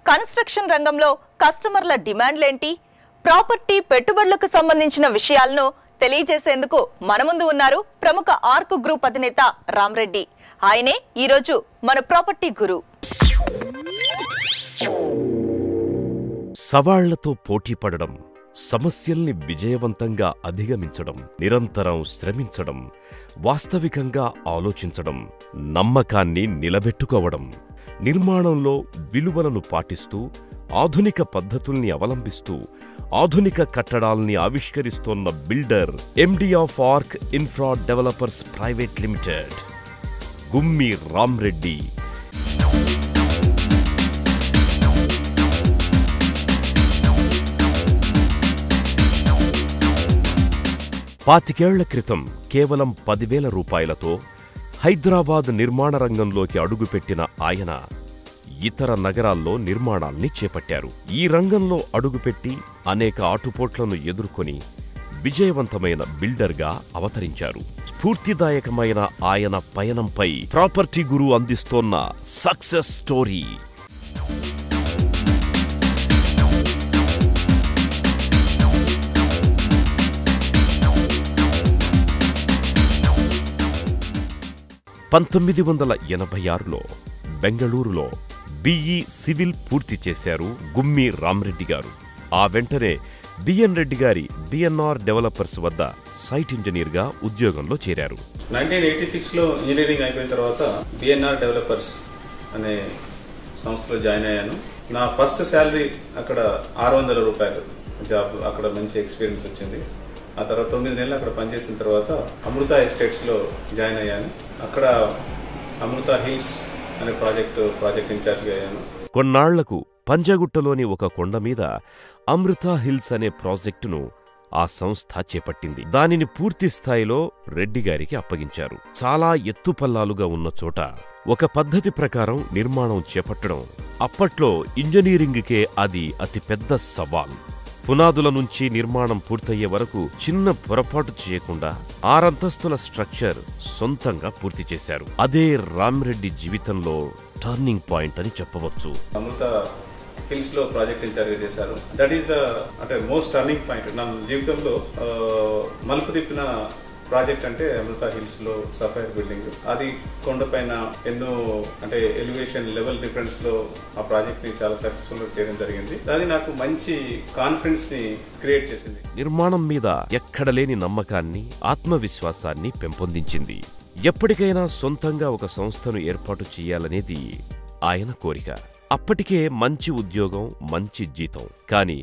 Construction రంగంలో కస్టమర్ల డిమాండ్లేంటి, property పెట్టుబడులకు సంబంధించిన విషయాలను తెలియజేసేందుకు మన ముందు ఉన్నారు ప్రముఖ ఆర్క్ గ్రూప్ అధినేత రామరెడ్డి. ఆయనే ఈరోజు మన ప్రాపర్టీ గురు. సవాళ్లతో పోటీ పడడం, సమస్యల్ని విజయవంతంగా అధిగమించడం, నిరంతరం శ్రమించడం, వాస్తవికంగా ఆలోచించడం, నమ్మకాన్ని నిలబెట్టుకోవడం, నిర్మాణంలో విలువలను పాటిస్తూ ఆధునిక పద్ధతుల్ని అవలంబిస్తూ ఆధునిక కట్టడాల్ని ఆవిష్కరిస్తోన్న builder MD of Arc infra developers private limited Gummi Ramareddy. పాతికేళ్ల క్రితం కేవలం 10,000 రూపాయలతో హైదరాబాద్ నిర్మాణ రంగంలోకి అడుగుపెట్టిన ఆయన ఇతర నగరాల్లో నిర్మాణాల్ని చేపట్టారు. ఈ రంగంలో అడుగుపెట్టి అనేక ఆటుపోట్లను ఎదుర్కొని విజయవంతమైన బిల్డర్గా అవతరించారు. స్ఫూర్తిదాయకమైన ఆయన పయనంపై ప్రాపర్టీ గురు అందిస్తోన్న సక్సెస్ స్టోరీ. పంతొమ్మిది 1986లో బెంగళూరులో బిఈ సివిల్ పూర్తి చేశారు గుమ్మి రామరెడ్డి గారు. ఆ వెంటనే బిఎన్ రెడ్డి గారి బిఎన్ఆర్ డెవలపర్స్ వద్ద సైట్ ఇంజనీర్గా ఉద్యోగంలో చేరారు. 1986లో ఇంజనీరింగ్ అయిపోయిన తర్వాత బిఎన్ఆర్ డెవలపర్స్ అనే సంస్థలో జాయిన్ అయ్యాను. నా ఫస్ట్ శాలరీ అక్కడ 600 రూపాయలు జాబ్. అక్కడ మంచి ఎక్స్పీరియన్స్ వచ్చింది. ఆ తర్వాత 9 నెలలు అక్కడ పనిచేసిన తర్వాత అమృత ఎస్టేట్స్ లో జాయిన్ అయ్యాను. అక్కడ అమృత హిల్స్ అనే ప్రాజెక్ట్ ఇన్ఛార్జిగా అయ్యాను. కొన్నాళ్లకు పంజగుట్టలోని ఒక కొండ మీద అమృత హిల్స్ అనే ప్రాజెక్టును ఆ సంస్థ చేపట్టింది. దానిని పూర్తి స్థాయిలో రెడ్డి గారికి అప్పగించారు. చాలా ఎత్తుపల్లాలుగా ఉన్న చోట ఒక పద్ధతి ప్రకారం నిర్మాణం చేపట్టడం అప్పట్లో ఇంజనీరింగ్కే అది అతిపెద్ద సవాల్. పునాదుల నుంచి నిర్మాణం పూర్తయ్యే వరకు చిన్న పొరపాటు చేయకుండా 6 అంతస్తుల స్ట్రక్చర్ సొంతంగా పూర్తి చేశారు. అదే రామరెడ్డి జీవితంలో టర్నింగ్ పాయింట్ అని చెప్పవచ్చు. అమృత హిల్స్ లో ప్రాజెక్ట్ ఇన్ఛార్జ్ చేశారు. That is the most turning point నా జీవితంలో. మలుపు తిప్పిన ప్రాజెక్ట్ అంటే అమృత హిల్స్ లో సఫైర్ బిల్డింగ్. అది కొండపైన ఎన్నో ఎలివేషన్ లెవెల్ డిఫరెన్స్ లో ఆ ప్రాజెక్ట్ ని చాలా సక్సెస్ఫుల్ గా చేయడం జరిగింది. అది నాకు మంచి కాన్ఫిడెన్స్ ని క్రియేట్ చేసింది. నిర్మాణం మీద ఎక్కడలేని నమ్మకాన్ని, ఆత్మవిశ్వాసాన్ని పెంపొందించింది. ఎప్పటికైనా సొంతంగా ఒక సంస్థను ఏర్పాటు చేయాలనేది ఆయన కోరిక. అప్పటికే మంచి ఉద్యోగం, మంచి జీతం. కానీ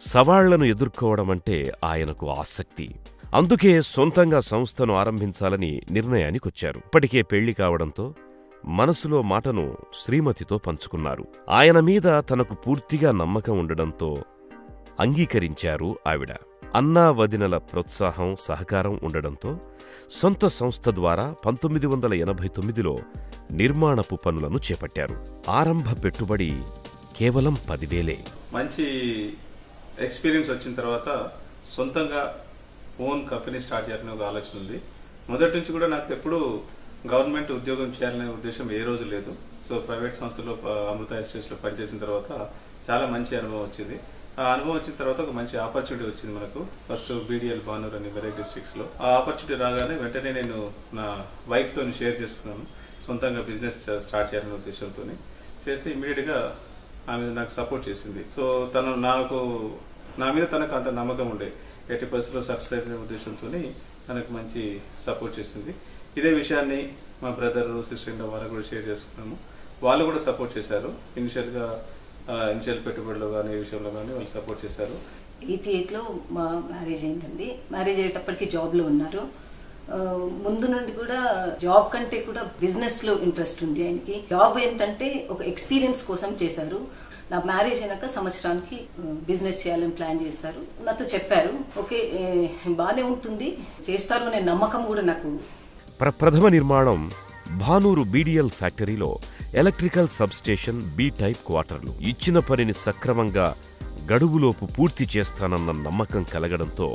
సవాళ్లను ఎదుర్కోవడం అంటే ఆయనకు ఆసక్తి. అందుకే సొంతంగా సంస్థను ఆరంభించాలని నిర్ణయానికొచ్చారు. ఇప్పటికే పెళ్లి కావడంతో మనసులో మాటను శ్రీమతితో పంచుకున్నారు. ఆయన మీద తనకు పూర్తిగా నమ్మకం ఉండడంతో అంగీకరించారు ఆవిడ. అన్నా వదినల ప్రోత్సాహం, సహకారం ఉండడంతో సొంత సంస్థ ద్వారా 1989లో నిర్మాణపు పనులను చేపట్టారు. ఆరంభ పెట్టుబడి కేవలం 10,000. మంచి ఎక్స్పీరియన్స్ వచ్చిన తర్వాత సొంతంగా ఓన్ కంపెనీ స్టార్ట్ చేయాలనే ఒక ఆలోచన ఉంది. మొదటి నుంచి కూడా నాకు ఎప్పుడు గవర్నమెంట్ ఉద్యోగం చేయాలనే ఉద్దేశం ఏ రోజు లేదు. సో ప్రైవేట్ సంస్థలో అమృత ఎస్టేట్స్ లో పనిచేసిన తర్వాత చాలా మంచి అనుభవం వచ్చింది. ఆ అనుభవం వచ్చిన తర్వాత ఒక మంచి ఆపర్చునిటీ వచ్చింది మనకు. ఫస్ట్ బీడీఎల్ బానూర్ అని మెదక్ డిస్ట్రిక్ట్స్ లో. ఆ ఆపర్చునిటీ రాగానే వెంటనే నేను నా వైఫ్ తో షేర్ చేసుకున్నాను. సొంతంగా బిజినెస్ స్టార్ట్ చేయాలనే ఉద్దేశంతో చేసి ఇమీడియట్ గా ఆమె నాకు సపోర్ట్ చేసింది. సో తను నా మీద తనకు అంత నమ్మకం ఉండే 80% సక్సెస్ అయిన ఉద్దేశంతో తనకు మంచి సపోర్ట్ చేసింది. ఇదే విషయాన్ని మా బ్రదర్, సిస్టర్ వాళ్ళకు కూడా షేర్ చేసుకున్నాము. వాళ్ళు కూడా సపోర్ట్ చేశారు. ఇనిషియల్ పెట్టుబడిలో కానీ ఈ విషయంలో కానీ వాళ్ళు సపోర్ట్ చేశారు. 88లో మా మ్యారేజ్ అయిందండి. మ్యారేజ్ అయ్యేటప్పటికి జాబ్లో ఉన్నారు. ముందు నుండి కూడా జాబ్ కంటే కూడా బిజినెస్ లో ఇంట్రెస్ట్ ఉంది ఆయనకి. జాబ్ ఏంటంటే ఒక ఎక్స్పీరియన్స్ కోసం చేశారు. నా మ్యారేజ్ అయినాక సంవత్సరానికి బిజినెస్ చేయాలని ప్లాన్ చేశారు. నాతో చెప్పారు, ఓకే బానే ఉంటుంది, చేస్తారు అనే నమ్మకం కూడా నాకు. ప్రథమ నిర్మాణం భానూరు బీడీఎల్ ఫ్యాక్టరీలో ఎలక్ట్రికల్ సబ్స్టేషన్, బి టైప్ క్వార్టర్లు. ఇచ్చిన పనిని సక్రమంగా గడువులోపు పూర్తి చేస్తానన్న నమ్మకం కలగడంతో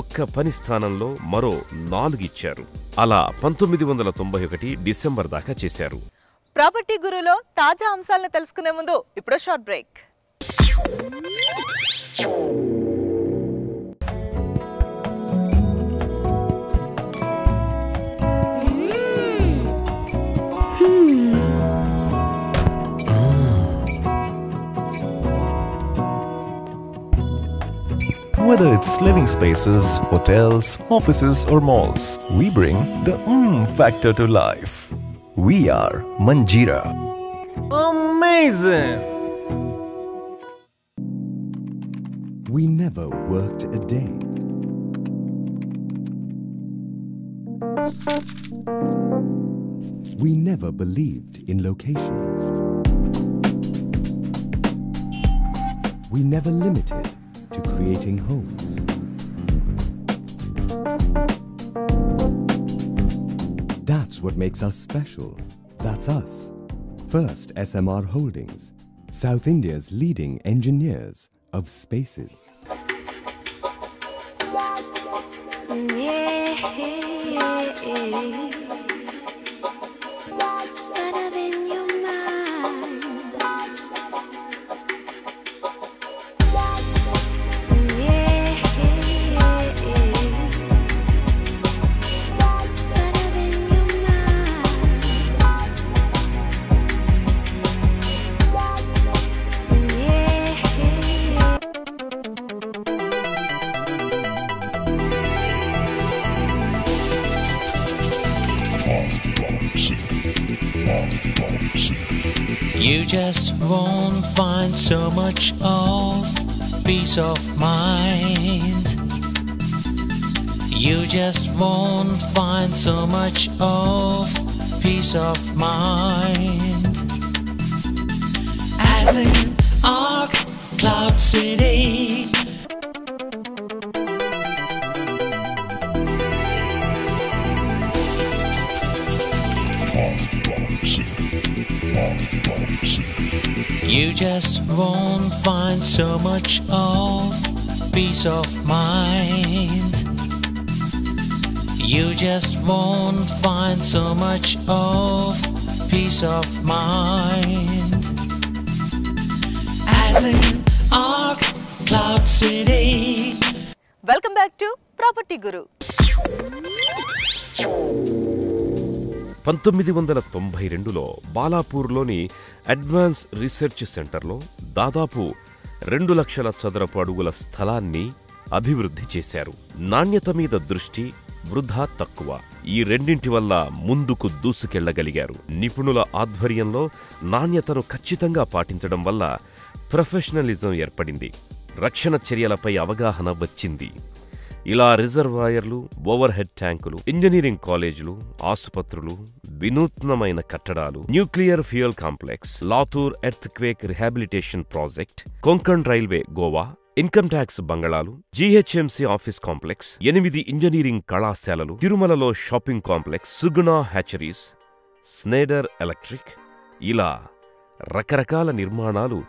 ఒక్క పని స్థానంలో మరో 4 ఇచ్చారు. అలా 1991 డిసెంబర్ దాకా చేశారు. ప్రాపర్టీ గురులో తాజా అంశాలను తెలుసుకునే ముందు ఇప్పుడు short break. Whether it's living spaces, hotels, offices or malls, we bring the factor to life. We are Manjeera. Amazing! We never worked a day. We never believed in locations. We never limited to creating homes. That's what makes us special. That's us. First SMR Holdings, South India's leading engineers of spaces. You just won't find so much of peace of mind. You just won't find so much of peace of mind. As in our cloud city, you just won't find so much of peace of mind. You just won't find so much of peace of mind. As in our cloud city. Welcome back to property guru. 1992లో బాలాపూర్లోని advance research సెంటర్లో దాదాపు 2 లక్షల చదరపు అడుగుల స్థలాన్ని అభివృద్ధి చేశారు. నాణ్యత మీద దృష్టి, వృధా తక్కువ, ఈ రెండింటి వల్ల ముందుకు దూసుకెళ్లగలిగారు. నిపుణుల ఆధ్వర్యంలో నాణ్యతను ఖచ్చితంగా పాటించడం వల్ల ప్రొఫెషనలిజం ఏర్పడింది. రక్షణ చర్యలపై అవగాహన వచ్చింది. ఇలా రిజర్వాయర్లు, ఓవర్ హెడ్ ట్యాంకులు, ఇంజనీరింగ్ కాలేజీలు, ఆసుపత్రులు, వినూత్నమైన కట్టడాలు, nuclear fuel complex, Latur earthquake rehabilitation project, Konkan railway Goa, income tax బంగళాలు, జీహెచ్ఎంసీ ఆఫీస్ కాంప్లెక్స్, 8 ఇంజనీరింగ్ కళాశాలలు, తిరుమలలో shopping complex, Suguna hatcheries, Schneider electric, ఇలా రకరకాల నిర్మాణాలు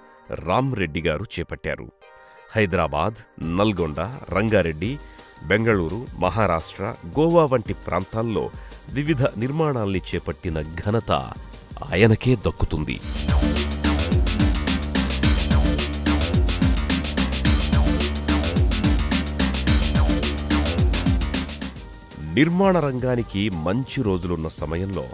రామ్రెడ్డి గారు చేపట్టారు. హైదరాబాద్, నల్గొండ, రంగారెడ్డి, బెంగళూరు, మహారాష్ట్ర, గోవా వంటి ప్రాంతాల్లో వివిధ నిర్మాణాల్ని చేపట్టిన ఘనత ఆయనకే దక్కుతుంది. నిర్మాణ రంగానికి మంచి రోజులున్న సమయంలో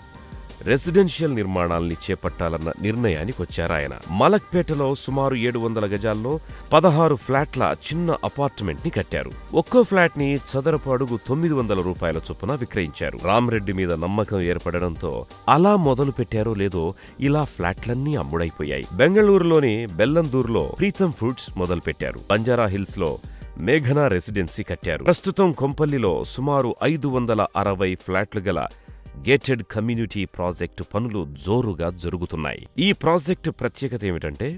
రెసిడెన్షియల్ నిర్మాణాల్ని చేపట్టాలన్న నిర్ణయానికొచ్చారాయన. మలక్పేటలో సుమారు 700 గజాల్లో 16 ఫ్లాట్ల చిన్న అపార్ట్మెంట్ ని కట్టారు. ఒక్కో ఫ్లాట్ ని చదరపు అడుగు 900 రూపాయల చొప్పున విక్రయించారు. రామ్రెడ్డి మీద నమ్మకం ఏర్పడడంతో అలా మొదలు పెట్టారో లేదో ఇలా ఫ్లాట్లన్నీ అమ్ముడైపోయాయి. బెంగళూరులోని బెల్లందూర్లో ప్రీతం ఫుడ్స్ మొదలుపెట్టారు. బంజారా హిల్స్ లో మేఘనా రెసిడెన్సీ కట్టారు. ప్రస్తుతం కొంపల్లిలో సుమారు 560 ఫ్లాట్లు గల గేటెడ్ కమ్యూనిటీ ప్రాజెక్టు పనులు జోరుగా జరుగుతున్నాయి. ఈ ప్రాజెక్టు ప్రత్యేకత ఏమిటంటే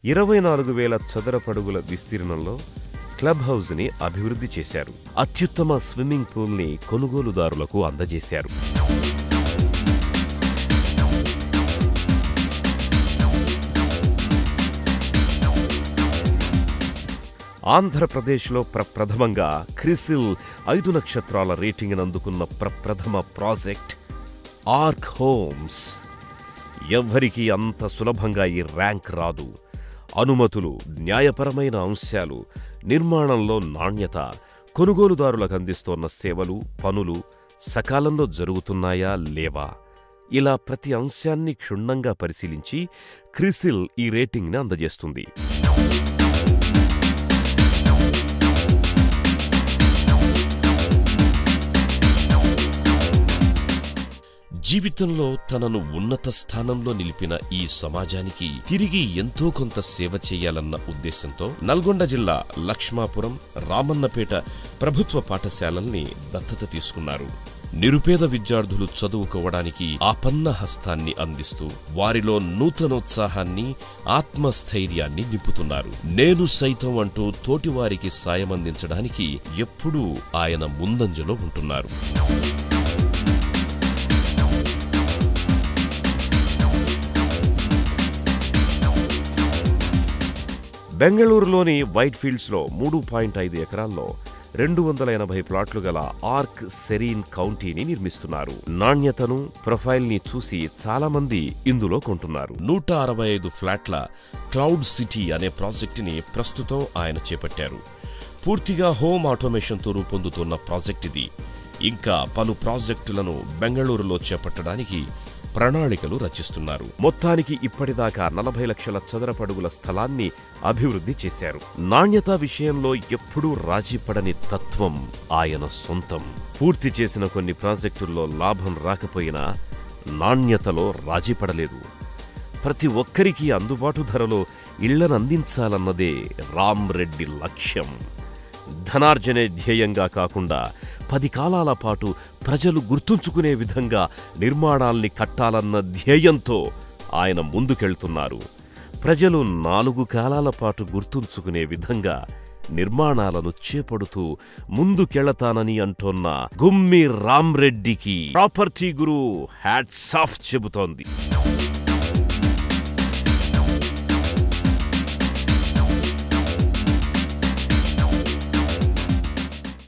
24,000 చదరపడుగుల విస్తీర్ణంలో క్లబ్ హౌస్ ని అభివృద్ధి చేశారు. అత్యుత్తమ స్విమ్మింగ్ పూల్ ని కొనుగోలుదారులకు అందజేశారు. ఆంధ్రప్రదేశ్లో ప్రప్రథమంగా క్రిసిల్ 5 నక్షత్రాల రేటింగ్ అందుకున్న ప్రప్రథమ ప్రాజెక్ట్ ఆర్క్ హోమ్స్. ఎవ్వరికీ అంత సులభంగా ఈ ర్యాంక్ రాదు. అనుమతులు, న్యాయపరమైన అంశాలు, నిర్మాణంలో నాణ్యత, కొనుగోలుదారులకు అందిస్తోన్న సేవలు, పనులు సకాలంలో జరుగుతున్నాయా లేవా, ఇలా ప్రతి అంశాన్ని క్షుణ్ణంగా పరిశీలించి క్రిసిల్ ఈ రేటింగ్ని అందజేస్తుంది. జీవితంలో తనను ఉన్నత స్థానంలో నిలిపిన ఈ సమాజానికి తిరిగి ఎంతో కొంత సేవ చేయాలన్న ఉద్దేశంతో నల్గొండ జిల్లా లక్ష్మాపురం, రామన్నపేట ప్రభుత్వ పాఠశాలల్ని దత్తత తీసుకున్నారు. నిరుపేద విద్యార్థులు చదువుకోవడానికి ఆపన్న హస్తాన్ని అందిస్తూ వారిలో నూతనోత్సాహాన్ని, ఆత్మస్థైర్యాన్ని నింపుతున్నారు. నేను సైతం అంటూ తోటివారికి సాయమందించడానికి ఎప్పుడూ ఆయన ముందంజలో ఉంటున్నారు. బెంగళూరులోని వైట్ ఫీల్డ్స్లో 3.5 ఎకరాల్లో 280 ప్లాట్లు గల ఆర్క్ సెరీన్ కౌంటీని నిర్మిస్తున్నారు. నాణ్యతను, ప్రొఫైల్ని చూసి చాలామంది ఇందులో కొంటున్నారు. 165 ఫ్లాట్ల క్లౌడ్ సిటీ అనే ప్రాజెక్టుని ప్రస్తుతం ఆయన చేపట్టారు. పూర్తిగా హోమ్ ఆటోమేషన్తో రూపొందుతున్న ప్రాజెక్ట్ ఇది. ఇంకా పలు ప్రాజెక్టులను బెంగళూరులో చేపట్టడానికి ప్రణాళికలు రచిస్తున్నారు. మొత్తానికి ఇప్పటిదాకా 40 లక్షల చదరపడుగుల స్థలాన్ని అభివృద్ధి చేశారు. నాణ్యత విషయంలో ఎప్పుడూ రాజీపడని తత్వం ఆయన సొంతం. పూర్తి చేసిన కొన్ని ప్రాజెక్టుల్లో లాభం రాకపోయినా నాణ్యతలో రాజీపడలేదు. ప్రతి ఒక్కరికి అందుబాటు ధరలో ఇళ్లనందించాలన్నదే రామ్రెడ్డి లక్ష్యం. ధనార్జనే ధ్యేయంగా కాకుండా 10 కాలాల పాటు ప్రజలు గుర్తుంచుకునే విధంగా నిర్మాణాల్ని కట్టాలన్న ధ్యేయంతో ఆయన ముందుకెళ్తున్నారు. ప్రజలు 4 కాలాల పాటు గుర్తుంచుకునే విధంగా నిర్మాణాలను చేపడుతూ ముందుకెళతానని అంటోన్న గుమ్మి రామ్రెడ్డికి ప్రాపర్టీ గురు హ్యాట్స్ ఆఫ్ చెబుతోంది.